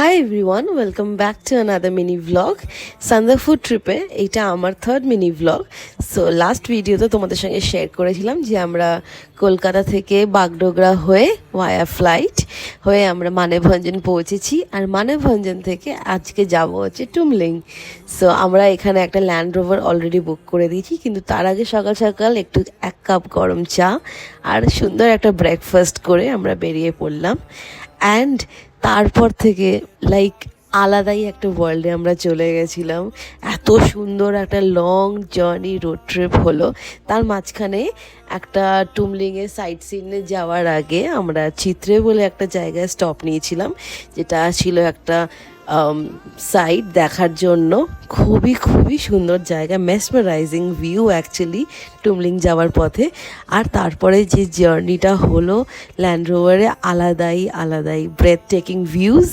High everyone, welcome back to another mini vlog সান্দাফুর ট্রিপে। এইটা আমার third mini vlog. So last ভিডিওতে তোমাদের সঙ্গে শেয়ার করেছিলাম যে আমরা কলকাতা থেকে বাগডোগরা হয়ে ভায়া ফ্লাইট হয়ে আমরা মানেভঞ্জন পৌঁছেছি, আর মানেভঞ্জন থেকে আজকে যাব হচ্ছে টুমলিং। সো আমরা এখানে একটা ল্যান্ড রোভার অলরেডি বুক করে দিয়েছি, কিন্তু তার আগে সকাল সকাল একটু 1 কাপ গরম চা আর সুন্দর একটা ব্রেকফাস্ট করে আমরা বেরিয়ে পড়লাম। অ্যান্ড তারপর থেকে লাইক আলাদাই একটা ওয়ার্ল্ডে আমরা চলে গেছিলাম। এত সুন্দর একটা লং জার্নি রোড ট্রিপ হলো। তার মাঝখানে একটা টুমলিংয়ে সাইট সিনে যাওয়ার আগে আমরা চিত্রে বলে একটা জায়গায় স্টপ নিয়েছিলাম, যেটা ছিল একটা সাইট দেখার জন্য। খুবই খুবই সুন্দর জায়গা, মেসমারাইজিং ভিউ অ্যাকচুয়ালি টুমলিং যাওয়ার পথে। আর তারপরে যে জার্নিটা হলো ল্যান্ড রোভারে, আলাদাই ব্রেথ টেকিং ভিউজ।